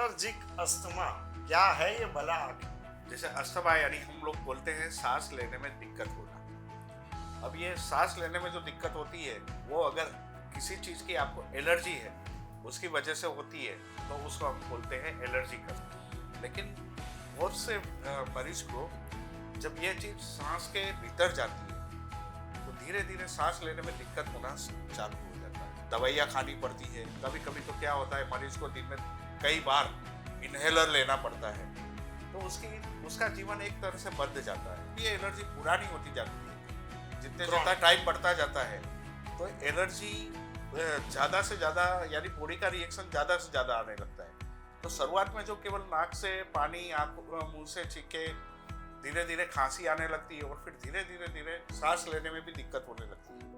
Allergic asthma क्या है ये भला आखिर? जैसे अस्थमा यानी हम लोग बोलते हैं सांस लेने में दिक्कत होना। अब ये सांस लेने में जो दिक्कत होती है वो अगर किसी चीज की आपको एलर्जी है उसकी वजह से होती है तो उसको हम बोलते हैं एलर्जी का। लेकिन बहुत से मरीज को जब ये चीज सांस के भीतर जाती है तो धीरे धीरे सांस लेने में दिक्कत होना चालू हो जाता है। दवाइयाँ खानी पड़ती है। कभी कभी तो क्या होता है मरीज को दिन में कई बार इनहेलर लेना पड़ता है तो उसका जीवन एक तरह से बंद जाता है। ये एलर्जी पुरानी होती जाती है जितने ज़्यादा टाइम बढ़ता जाता है तो एलर्जी ज़्यादा से ज़्यादा यानी बॉडी का रिएक्शन ज़्यादा से ज़्यादा आने लगता है। तो शुरुआत में जो केवल नाक से पानी आँख मुंह से छींके धीरे धीरे खांसी आने लगती है और फिर धीरे धीरे धीरे सांस लेने में भी दिक्कत होने लगती है।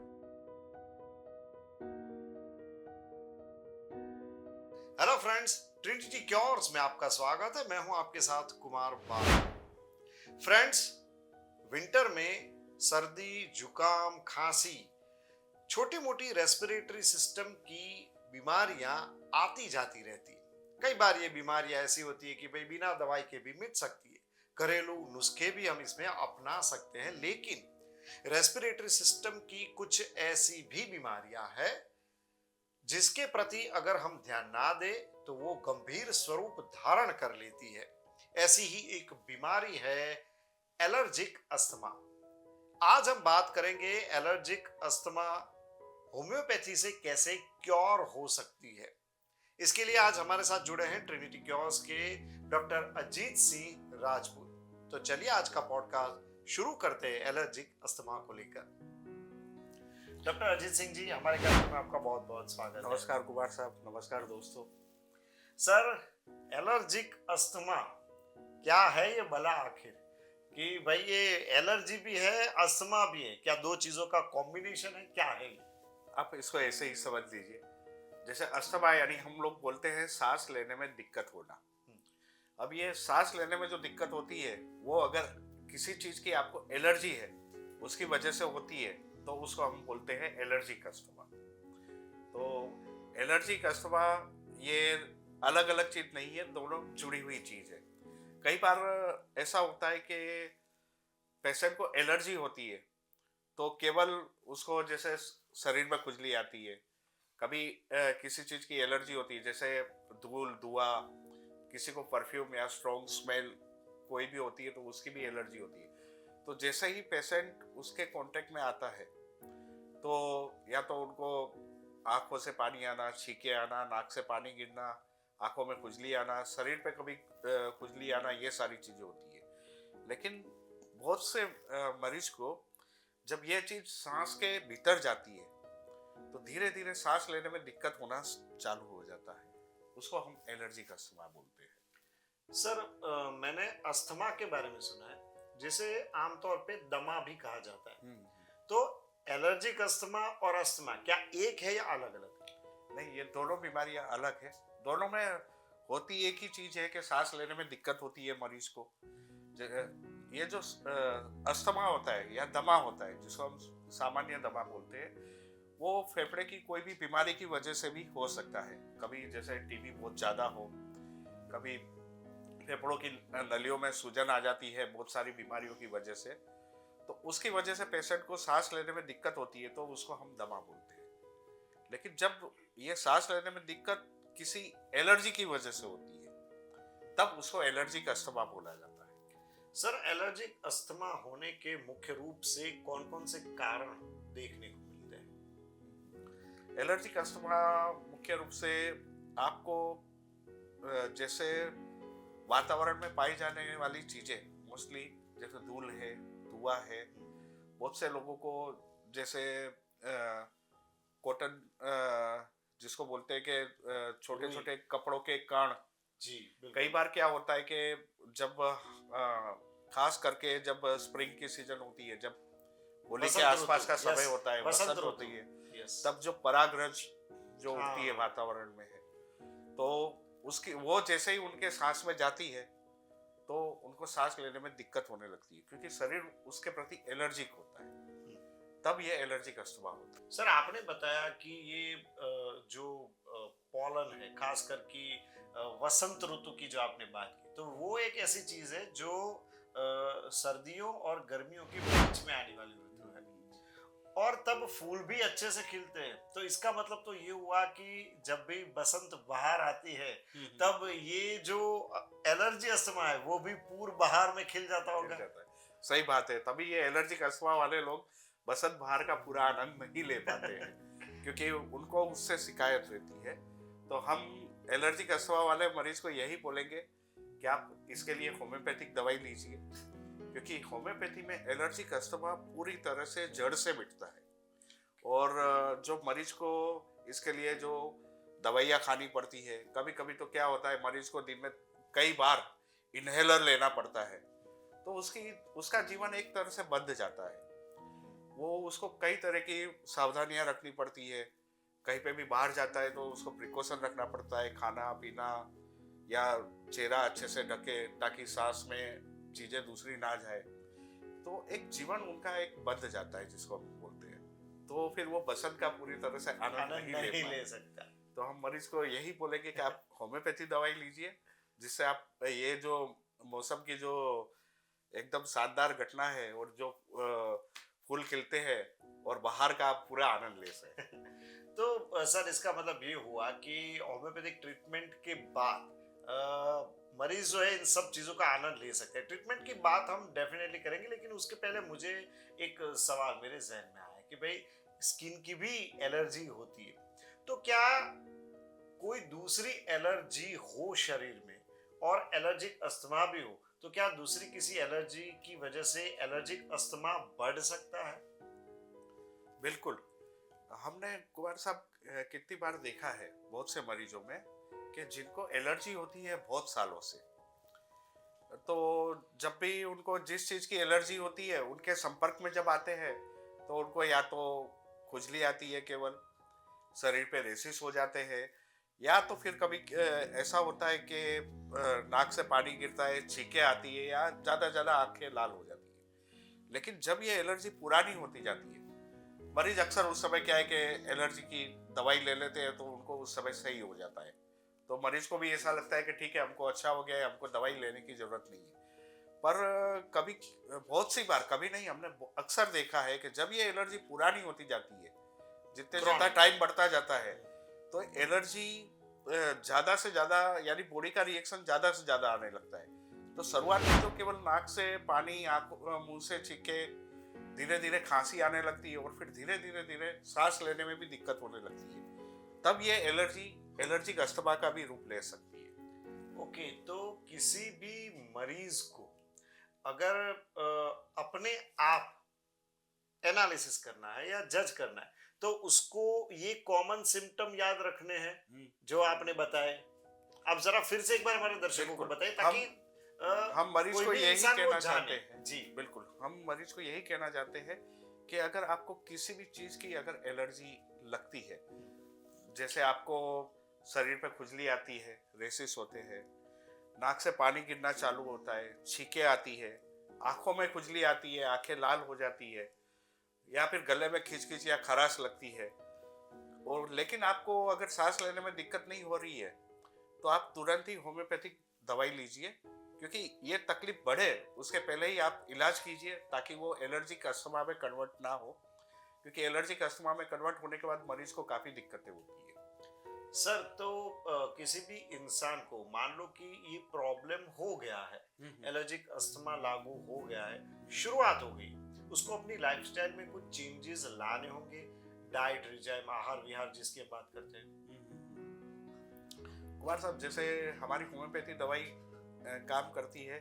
हेलो फ्रेंड्स, ट्रिनिटी क्योर्स में आपका स्वागत है। मैं हूं आपके साथ कुमार बाल। फ्रेंड्स, विंटर में सर्दी, जुकाम, खांसी, छोटी मोटी रेस्पिरेटरी सिस्टम की बीमारियां आती जाती रहती है। कई बार ये बीमारियां ऐसी होती है कि भाई बिना दवाई के भी मिट सकती है। घरेलू नुस्खे भी हम इसमें अपना सकते हैं, लेकिन रेस्पिरेटरी सिस्टम की कुछ ऐसी भी बीमारियां हैं जिसके प्रति अगर हम ध्यान ना दें तो वो गंभीर स्वरूप धारण कर लेती है। ऐसी ही एक बीमारी है एलर्जिक अस्थमा। आज हम बात करेंगे एलर्जिक अस्थमा होम्योपैथी से कैसे क्योर हो सकती है। इसके लिए आज हमारे साथ जुड़े हैं ट्रिनिटी क्योर्स के डॉक्टर अजीत सिंह राजपूत। तो चलिए आज का पॉडकास्ट शुरू करते हैं एलर्जिक अस्थमा को लेकर। डॉक्टर अजीत सिंह जी, हमारे कार्यक्रम में आपका बहुत बहुत स्वागत है। नमस्कार कुमार साहब। नमस्कार दोस्तों। सर, एलर्जिक अस्थमा क्या है ये भला आखिर? कि भाई ये एलर्जी भी है, अस्थमा भी है, क्या दो चीजों का कॉम्बिनेशन है, क्या है ये? आप इसको ऐसे ही समझ लीजिए जैसे अस्थमा यानी हम लोग बोलते हैं सांस लेने में दिक्कत होना। अब ये सांस लेने में जो दिक्कत होती है वो अगर किसी चीज की आपको एलर्जी है उसकी वजह से होती है तो उसको हम बोलते हैं एलर्जिक अस्थमा। तो एलर्जिक अस्थमा ये अलग अलग चीज नहीं है, दोनों जुड़ी हुई चीज है। कई बार ऐसा होता है कि पेशेंट को एलर्जी होती है तो केवल उसको जैसे शरीर में खुजली आती है। कभी किसी चीज की एलर्जी होती है जैसे धूल, धुआं, किसी को परफ्यूम या स्ट्रॉन्ग स्मेल कोई भी होती है तो उसकी भी एलर्जी होती है। तो जैसे ही पेशेंट उसके कांटेक्ट में आता है तो या तो उनको आंखों से पानी आना, छींके आना, नाक से पानी गिरना, आंखों में खुजली आना, शरीर पे कभी खुजली आना, ये सारी चीजें होती है। लेकिन बहुत से मरीज को जब ये चीज सांस के भीतर जाती है तो धीरे धीरे सांस लेने में दिक्कत होना चालू हो जाता है। उसको हम एलर्जिक अस्थमा बोलते हैं। सर, मैंने अस्थमा के बारे में सुना है जिसे आमतौर पे दमा भी कहा जाता है। तो एलर्जिक अस्थमा और अस्थमा क्या एक है या अलग अलग? नहीं, ये दोनों बीमारियां अलग है। दोनों में होती एक ही चीज है कि सांस लेने में दिक्कत होती है मरीज को। ये जो अस्थमा होता है या दमा होता है जिसको हम सामान्य दमा बोलते हैं वो फेफड़े की कोई भी बीमारी की वजह से भी हो सकता है। कभी जैसे टीबी बहुत ज्यादा हो, कभी फेफड़ों की नलियों में सूजन आ जाती है बहुत सारी बीमारियों की वजह से, तो उसकी वजह से पेशेंट को सांस लेने में दिक्कत होती है तो उसको हम दमा बोलते हैं। लेकिन जब ये सांस लेने में दिक्कत किसी एलर्जी की वजह से होती है तब उसको एलर्जिक अस्थमा बोला जाता है। सर, एलर्जिक अस्थमा होने के मुख्य रूप से कौन कौन से कारण देखने को मिलते हैं? एलर्जिक अस्थमा मुख्य रूप से आपको जैसे वातावरण में पाई जाने वाली चीजें, मोस्टली जैसे धूल है, धुआं है, बहुत से लोगों को जैसे कॉटन जिसको बोलते हैं कि छोटे छोटे कपड़ों के कण। जी, कई बार क्या होता है कि जब खास करके जब स्प्रिंग की सीजन होती है, जब होली के आसपास का समय होता है, बसंत होती है, तब जो परागरज जो उड़ती है वातावरण में है तो उसकी वो जैसे ही उनके सांस में जाती है तो उनको सांस लेने में दिक्कत होने लगती है क्योंकि शरीर उसके प्रति एलर्जिक होता है, तब ये एलर्जिक अस्थमा होता है। सर, आपने बताया कि ये जो पॉलन है, खासकर कि वसंत ऋतु की जो आपने बात की, तो वो एक ऐसी चीज है जो सर्दियों और गर्मियों के बीच में आने वाली ऋतु है, और तब फूल भी अच्छे से खिलते हैं। तो इसका मतलब तो ये हुआ कि जब भी बसंत बहार आती है, तब ये जो एलर्जी अस्थमा है वो भी पूर्व बहार में खिल जाता खिल होगा। जाता है। सही बात है, तभी ये एलर्जिक अस्थमा वाले लोग बसंत बहार का पूरा आनंद नहीं ले पाते हैं क्योंकि उनको उससे शिकायत रहती है। तो हम एलर्जिक अस्थमा वाले मरीज को यही बोलेंगे कि आप इसके लिए होम्योपैथिक दवाई लीजिए, क्योंकि होम्योपैथी में एलर्जिक अस्थमा पूरी तरह से जड़ से मिटता है। और जो मरीज को इसके लिए जो दवाइयाँ खानी पड़ती है, कभी कभी तो क्या होता है मरीज को दिन में कई बार इनहेलर लेना पड़ता है, तो उसका जीवन एक तरह से बंध जाता है। वो उसको कई तरह की सावधानियां रखनी पड़ती है। कहीं पे भी बाहर जाता है तो उसको प्रिकॉशन रखना पड़ता है, खाना पीना या चेहरा अच्छे से ढके ताकि सांस में चीजें दूसरी ना जाए। तो एक जीवन उनका एक बंध जाता है जिसको हम बोलते हैं। तो फिर वो बसंत का पूरी तरह से आनंद नहीं नहीं ले ले सकता। तो हम मरीज को यही बोलेंगे कि आप होम्योपैथी दवाई लीजिए, जिससे आप ये जो मौसम की जो एकदम शानदार घटना है और जो फूल खिलते हैं और बाहर का आप पूरा आनंद ले सकें। तो सर इसका मतलब ये हुआ कि होम्योपैथिक ट्रीटमेंट के बाद मरीज जो है इन सब चीजों का आनंद ले सकते हैं। ट्रीटमेंट की बात हम डेफिनेटली करेंगे, लेकिन उसके पहले मुझे एक सवाल मेरे जहन में आया कि भाई स्किन की भी एलर्जी होती है, तो क्या कोई दूसरी एलर्जी हो शरीर में और एलर्जिक अस्थमा भी हो, तो क्या दूसरी किसी एलर्जी की वजह से एलर्जिक अस्थमा बढ़ सकता है? बिल्कुल। हमने कुमार साहब कितनी बार देखा है बहुत से मरीजों में कि जिनको एलर्जी होती है बहुत सालों से, तो जब भी उनको जिस चीज की एलर्जी होती है उनके संपर्क में जब आते हैं तो उनको या तो खुजली आती है, केवल शरीर पे रेसिस हो जाते हैं, या तो फिर कभी ऐसा होता है कि नाक से पानी गिरता है, छींकें आती है, या ज्यादा आंखें लाल हो जाती है। लेकिन जब ये एलर्जी पुरानी होती जाती है, मरीज अक्सर उस समय क्या है कि एलर्जी की दवाई ले लेते हैं तो उनको उस समय सही हो जाता है। तो मरीज को भी ऐसा लगता है कि ठीक है, हमको अच्छा हो गया है, हमको दवाई लेने की जरूरत नहीं है। पर कभी बहुत सी बार, कभी नहीं, हमने अक्सर देखा है कि जब ये एलर्जी पुरानी होती जाती है, जितने ज्यादा टाइम बढ़ता जाता है, तो एलर्जी ज्यादा से ज्यादा, यानी बॉडी का रिएक्शन ज्यादा से ज्यादा आने लगता है। तो शुरुआत में तो केवल नाक से पानी, मुंह से छींके, धीरे धीरे खांसी आने लगती है और फिर धीरे धीरे सांस लेने में भी दिक्कत होने लगती है। तब ये एलर्जिक अस्थमा का भी रूप ले सकती है। ओके, तो किसी भी मरीज को अगर अपने आप एनालिसिस करना है या जज करना है, तो उसको ये कॉमन सिम्टम याद रखने हैं जो आपने बताए। आप जरा फिर से एक बार हमारे दर्शकों को बताएं ताकि हम मरीज कोई को भी यही इंसान वो कहना जाने। चाहते हैं। जी बिल्कुल, हम मरीज को यही कहना चाहते हैं कि अगर आपको किसी भी चीज की अगर एलर्जी लगती है, जैसे आपको शरीर पे खुजली आती है, रेसिस होते हैं, नाक से पानी गिरना चालू होता है, छींकें आती है, आंखों में खुजली आती है, आंखें लाल हो जाती है, या फिर गले में खिंच या खराश लगती है, और लेकिन आपको अगर सांस लेने में दिक्कत नहीं हो रही है, तो आप तुरंत ही होम्योपैथिक दवाई लीजिए, क्योंकि ये तकलीफ बढ़े उसके पहले ही आप इलाज कीजिए ताकि वो एलर्जिक अस्थमा में कन्वर्ट ना हो, क्योंकि एलर्जिक अस्थमा में कन्वर्ट होने के बाद मरीज को काफी दिक्कतें होती है। सर, तो किसी भी इंसान को मान लो कि ये प्रॉब्लम हो गया है, एलर्जिक अस्थमा लागू हो गया है, शुरुआत हो गई, उसको अपनी लाइफस्टाइल में कुछ चेंजेस लाने होंगे, डाइट, रिजाइम, आहार विहार जिसकी हम बात करते हैं। कुमार साहब, जैसे हमारी होम्योपैथी दवाई काम करती है,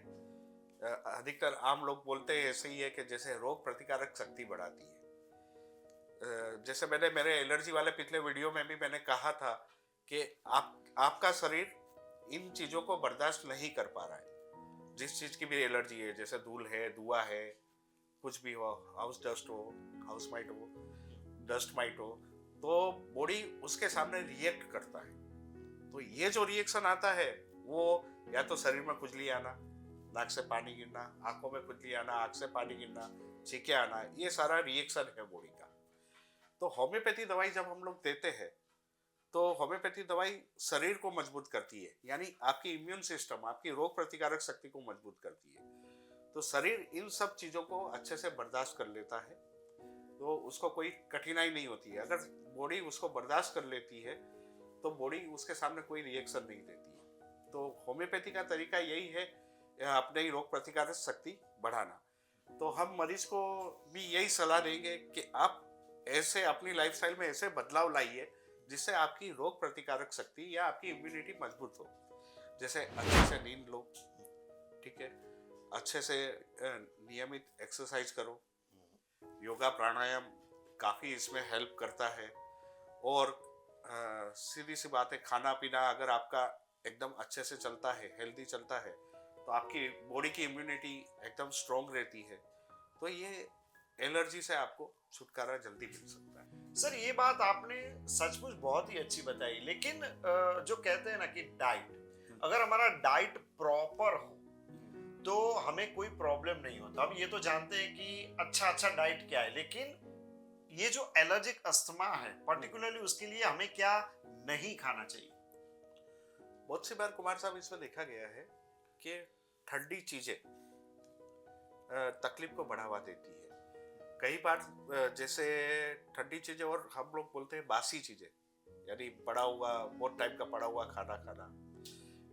अधिकतर आम लोग बोलते हैं ऐसे ही है कि जैसे रोग प्रतिकारक शक्ति बढ़ाती है। जैसे मैंने मेरे एलर्जी वाले पिछले वीडियो में भी मैंने कहा था कि आपका शरीर इन चीजों को बर्दाश्त नहीं कर पा रहा है। जिस चीज की भी एलर्जी है, जैसे धूल है, धुआं है, कुछ भी हो, हाउस डस्ट हो, हाउस माइट हो, डस्ट माइट हो, तो बॉडी उसके सामने रिएक्ट करता है। तो ये जो रिएक्शन आता है वो या तो शरीर में खुजली आना, नाक से पानी गिरना, आंखों में खुजली आना, आंख से पानी गिरना, छींके आना, ये सारा रिएक्शन है बॉडी का। तो होम्योपैथी दवाई जब हम लोग देते हैं तो होम्योपैथी दवाई शरीर को मजबूत करती है, यानी आपकी इम्यून सिस्टम, आपकी रोग प्रतिकारक शक्ति को मजबूत करती है। तो शरीर इन सब चीजों को अच्छे से बर्दाश्त कर लेता है, तो उसको कोई कठिनाई नहीं होती है। अगर बॉडी उसको बर्दाश्त कर लेती है तो बॉडी उसके सामने कोई रिएक्शन नहीं देती है। तो होम्योपैथी का तरीका यही है, अपने रोग प्रतिकारक शक्ति बढ़ाना। तो हम मरीज को भी यही सलाह देंगे कि आप ऐसे अपनी लाइफस्टाइल में ऐसे बदलाव लाइए जिससे आपकी रोग प्रतिकारक शक्ति या आपकी इम्यूनिटी मजबूत हो। जैसे अच्छे से नींद लो, ठीक है, अच्छे से नियमित एक्सरसाइज करो, योगा प्राणायाम काफ़ी इसमें हेल्प करता है। और सीधी सी बात है, खाना पीना अगर आपका एकदम अच्छे से चलता है, हेल्दी चलता है, तो आपकी बॉडी की इम्यूनिटी एकदम स्ट्रॉन्ग रहती है। तो ये एलर्जी से आपको छुटकारा जल्दी मिल सकता है। सर ये बात आपने सचमुच बहुत ही अच्छी बताई, लेकिन जो कहते हैं ना कि डाइट, अगर हमारा डाइट प्रॉपर हो तो हमें कोई प्रॉब्लम नहीं होता। अब ये तो जानते हैं कि अच्छा अच्छा डाइट क्या है, लेकिन ये जो एलर्जिक अस्थमा है पर्टिकुलरली, उसके लिए हमें क्या नहीं खाना चाहिए? बहुत सी बार कुमार साहब इसमें देखा गया है कि ठंडी चीजें तकलीफ को बढ़ावा देती है। कई बार जैसे ठंडी चीजें, और हम लोग बोलते हैं बासी चीजें, यानी पड़ा हुआ, बहुत टाइम का पड़ा हुआ खाना खाना।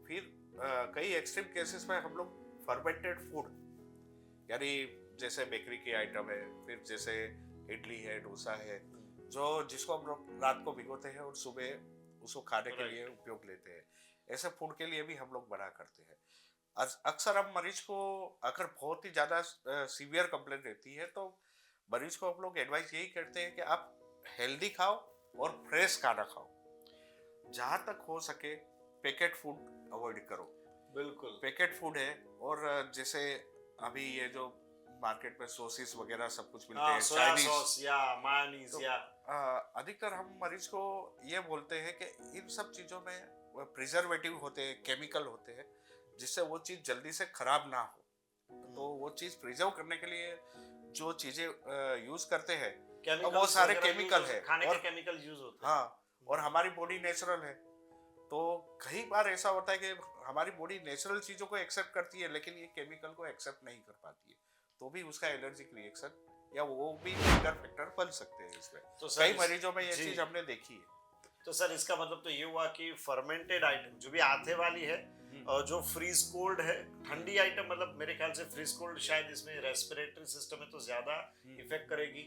फिर कई एक्सट्रीम केसेस में हम लोग फर्मेंटेड फूड, यानी जैसे बेकरी के आइटम है, फिर जैसे इडली है, डोसा है, जिसको हम लोग रात को भिगोते हैं और सुबह उसको खाने के लिए उपयोग लेते हैं। ऐसे फूड के लिए भी हम लोग मना करते हैं। अक्सर हम मरीज को, अगर बहुत ही ज़्यादा सीवियर कंप्लेंट रहती है, तो मरीज को हम लोग एडवाइस यही करते हैं कि आप हेल्दी खाओ और फ्रेश खाना खाओ। जहाँ तक हो सके पैकेट फूड अवॉइड करो। बिल्कुल, पैकेट फूड है, और जैसे अभी ये जो मार्केट में सॉसेस वगैरह सब कुछ मिलते हैं, सोया चाइनीज, सॉस या मायोनीज, या अधिकतर हम मरीज को ये बोलते हैं कि इन सब चीज़ों में प्रिजर्वेटिव होते हैं, केमिकल होते हैं, जिससे वो चीज़ जल्दी से खराब ना हो। तो वो चीज़ प्रिजर्व करने के लिए जो चीज़ें यूज़ करते हैं, वो सारे केमिकल है, खाने और के केमिकल यूज होते हैं। हाँ, और हमारी बॉडी नेचुरल है। तो कई बार ऐसा होता है कि हमारी बॉडी नेचुरल चीज़ों को एक्सेप्ट करती है, लेकिन ये केमिकल को एक्सेप्ट नहीं कर पाती है, तो भी उसका एलर्जिक रिएक्शन या वो भी ट्रिगर फैक्टर बन सकते हैं इसमें। तो कई मरीजों में ये चीज़ हमने देखी है। तो सर इसका मतलब तो ये हुआ कि फर्मेंटेड आइटम जो भी आथे वाली है, और जो फ्रीज कोल्ड है, ठंडी आइटम, मतलब मेरे ख्याल से फ्रीज कोल्ड शायद इसमें रेस्पिरेटरी सिस्टम में तो ज्यादा इफेक्ट करेगी।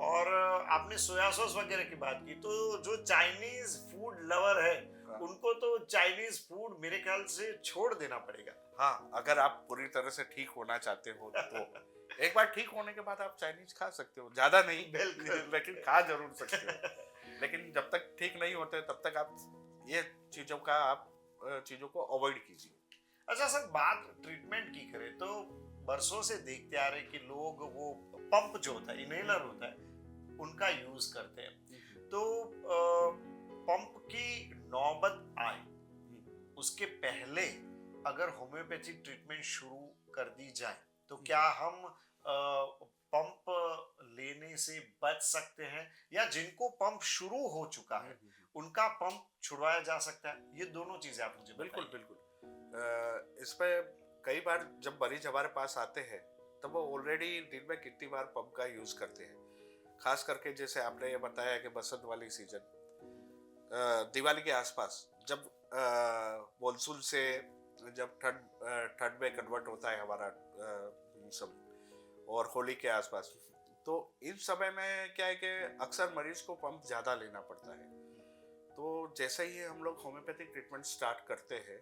और आपने सोया सॉस वगैरह की बात की, तो जो चाइनीज फूड लवर है उनको तो चाइनीज फूड मेरे ख्याल से छोड़ देना पड़ेगा। हाँ, अगर आप पूरी तरह से ठीक होना चाहते हो तो एक बार ठीक होने के बाद आप चाइनीज खा सकते हो, ज्यादा नहीं लेकिन खा जरूर सकते हो। लेकिन जब तक ठीक नहीं होते तब तक आप ये चीजों को अवॉइड कीजिए। अच्छा सर, बात ट्रीटमेंट की करें तो बरसों से देखते आ रहे कि लोग वो पंप जो होता है, इनहेलर होता है, उनका यूज करते हैं। तो पंप की नौबत आए उसके पहले अगर होम्योपैथी ट्रीटमेंट शुरू कर दी जाए तो क्या हम पंप लेने से बच सकते हैं, या जिनको पंप शुरू हो चुका है उनका पंप छुड़वाया जा सकता है? ये दोनों चीजें आप मुझे बिल्कुल बिल्कुल। इस पे कई बार जब मरीज हमारे पास आते हैं तब वो ऑलरेडी दिन में कितनी बार पंप का यूज करते हैं। खास करके जैसे आपने ये बताया कि बसंत वाली सीजन, दिवाली के आसपास, जब मॉनसून से जब ठंड में कन्वर्ट होता है हमारा सब, और होली के आसपास, तो इन समय में क्या है कि अक्सर मरीज को पंप ज़्यादा लेना पड़ता है। तो जैसे ही हम लोग होम्योपैथिक ट्रीटमेंट स्टार्ट करते हैं,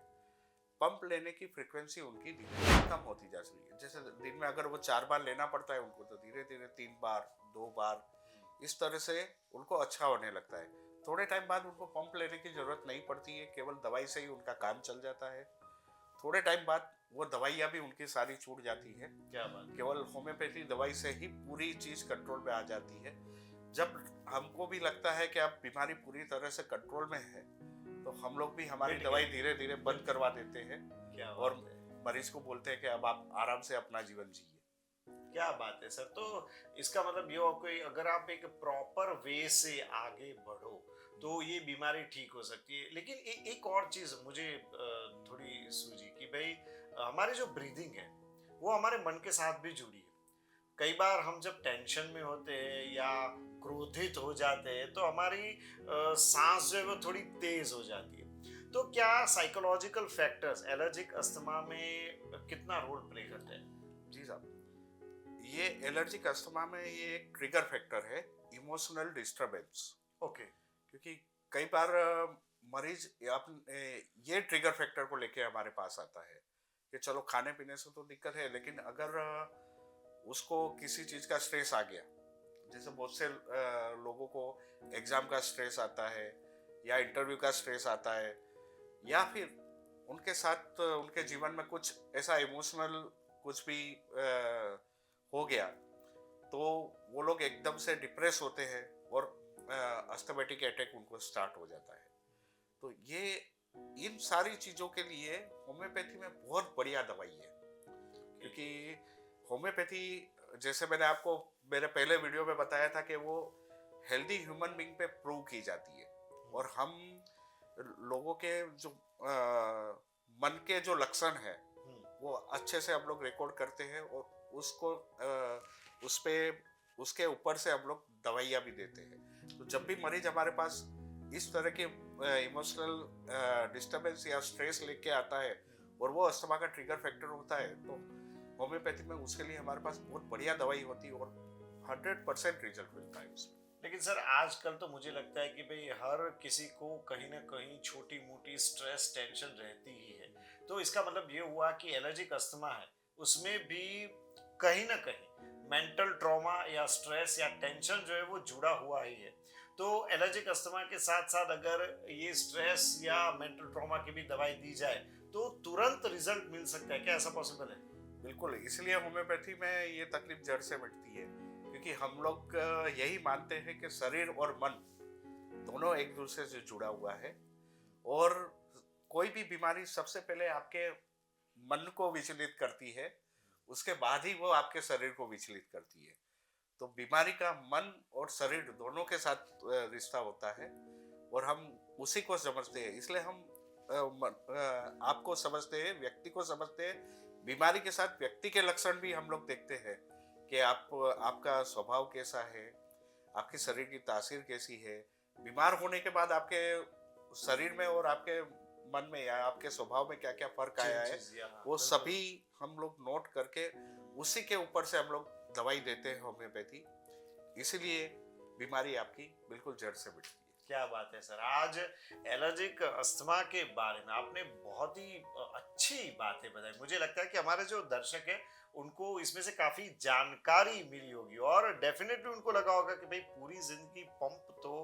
पंप लेने की फ्रीक्वेंसी उनकी धीरे धीरे कम होती जा रही है। जैसे दिन में अगर वो 4 बार लेना पड़ता है उनको, तो धीरे धीरे 3 बार, 2 बार, इस तरह से उनको अच्छा होने लगता है। थोड़े टाइम बाद उनको पंप लेने की जरूरत नहीं पड़ती है, केवल दवाई से ही उनका काम चल जाता है। थोड़े टाइम बाद वो दवाइयाँ भी उनकी सारी छूट जाती है। क्या बात, केवल होम्योपैथी दवाई से ही पूरी चीज़ कंट्रोल में आ जाती है। जब हमको भी लगता है कि अब बीमारी पूरी तरह से कंट्रोल में है, तो हम लोग भी हमारी दवाई धीरे धीरे बंद करवा देते हैं और मरीज को बोलते हैं कि अब आप आराम से अपना जीवन जिए। क्या बात है सर। तो इसका मतलब ये हो, कोई अगर आप एक प्रॉपर वे से आगे बढ़ो, तो ये बीमारी ठीक हो सकती है। लेकिन एक और चीज मुझे थोड़ी सूझी कि भाई हमारी जो ब्रीदिंग है वो हमारे मन के साथ भी जुड़ी है। कई बार हम जब टेंशन में होते हैं या क्रोधित हो जाते हैं तो हमारी सांस जो है वो थोड़ी तेज हो जाती है। तो क्या साइकोलॉजिकल फैक्टर्स एलर्जिक अस्थमा में कितना रोल प्ले करते हैं? जी साहब, ये एलर्जिक अस्थमा में ये एक ट्रिगर फैक्टर है, इमोशनल डिस्टरबेंस। ओके। क्योंकि कई बार मरीज ये ट्रिगर फैक्टर को लेके हमारे पास आता है कि चलो खाने पीने से तो दिक्कत है, लेकिन अगर उसको किसी चीज का स्ट्रेस आ गया, जैसे बहुत से लोगों को एग्जाम का स्ट्रेस आता है या इंटरव्यू का स्ट्रेस आता है, या फिर उनके साथ उनके जीवन में कुछ ऐसा इमोशनल कुछ भी हो गया, तो वो लोग एकदम से डिप्रेस होते हैं और अस्थमैटिक अटैक उनको स्टार्ट हो जाता है। तो ये इन सारी चीज़ों के लिए होम्योपैथी में बहुत बढ़िया दवाई है। क्योंकि होम्योपैथी, जैसे मैंने आपको मेरे पहले वीडियो में बताया था कि वो हेल्दी ह्यूमन बीइंग पे प्रूव की जाती है, और हम लोगों के जो मन के जो लक्षण है वो अच्छे से हम लोग रिकॉर्ड करते हैं, और उसको उसके ऊपर से हम लोग दवाइयाँ भी देते हैं। तो जब भी मरीज हमारे पास इस तरह के इमोशनल डिस्टर्बेंस या स्ट्रेस लेके आता है और वो अस्थमा का ट्रिगर फैक्टर होता है, तो होम्योपैथी में उसके लिए हमारे पास बहुत बढ़िया दवाई होती है और 100% रिजल्ट मिलता है उसमें। लेकिन सर आजकल तो मुझे लगता है कि भाई हर किसी को कहीं ना कहीं छोटी मोटी स्ट्रेस टेंशन रहती ही है। तो इसका मतलब ये हुआ कि एलर्जिक अस्थमा है उसमें भी कहीं ना कहीं मेंटल ट्रॉमा या स्ट्रेस या टेंशन जो है वो जुड़ा हुआ ही है। तो एलर्जिक अस्थमा के साथ साथ अगर ये स्ट्रेस या मेंटल ट्रॉमा की भी दवाई दी जाए तो तुरंत रिजल्ट मिल सकता है, क्या ऐसा पॉसिबल है? बिल्कुल, इसलिए होम्योपैथी में ये तकलीफ जड़ से मिटती है, क्योंकि हम लोग यही मानते हैं कि शरीर और मन दोनों एक दूसरे से जुड़ा हुआ है, और कोई भी बीमारी सबसे पहले आपके मन को विचलित करती है, उसके बाद ही वो आपके शरीर को विचलित करती है। तो बीमारी का मन और शरीर दोनों के साथ रिश्ता होता है, और हम उसी को समझते हैं। इसलिए हम आपको समझते हैं, व्यक्ति को समझते हैं। बीमारी के साथ व्यक्ति के लक्षण भी हम लोग देखते हैं कि आपका स्वभाव कैसा है, आपके शरीर की तासीर कैसी है, बीमार होने के बाद आपके शरीर में और आपके मन में या आपके स्वभाव में क्या क्या फर्क आया है, वो सभी हम लोग नोट करके उसी के ऊपर से हम लोग दवाई देते हैं होम्योपैथी। इसीलिए बीमारी आपकी बिल्कुल जड़ से मिटती है। क्या बात है सर, आज एलर्जिक अस्थमा के बारे में आपने बहुत ही अच्छी बातें बताई। मुझे लगता है कि हमारे जो दर्शक हैं उनको इसमें से काफी जानकारी मिली होगी, और डेफिनेटली उनको लगा होगा कि भाई पूरी जिंदगी पंप तो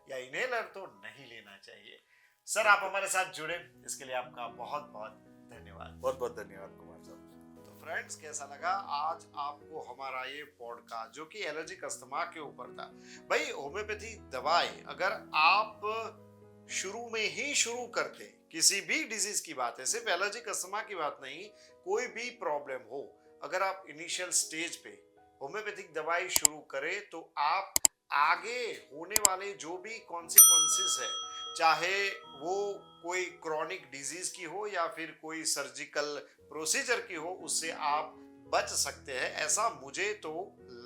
या इनहेलर तो नहीं लेना चाहिए। सर आप हमारे साथ जुड़े इसके लिए आपका बहुत बहुत धन्यवाद। बहुत बहुत धन्यवाद कुमार साहब। तो फ्रेंड्स कैसा लगा आज आपको हमारा ये पॉडकास्ट जो कि एलर्जिक अस्थमा के ऊपर था? भाई होम्योपैथी दवाई अगर आप शुरू में ही शुरू करते, किसी भी डिजीज की बात है, सिर्फ एलर्जिक अस्थमा की बात नहीं, कोई भी प्रॉब्लम हो, अगर आप इनिशियल स्टेज पे होम्योपैथिक दवाई शुरू करें तो आप आगे होने वाले जो भी कॉन्सिक्वेंसेस है, चाहे वो कोई क्रॉनिक डिजीज की हो या फिर कोई सर्जिकल प्रोसीजर की हो, उससे आप बच सकते हैं, ऐसा मुझे तो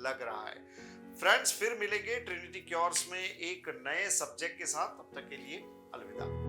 लग रहा है। फ्रेंड्स फिर मिलेंगे ट्रिनिटी क्योर्स में एक नए सब्जेक्ट के साथ, तब तक के लिए अलविदा।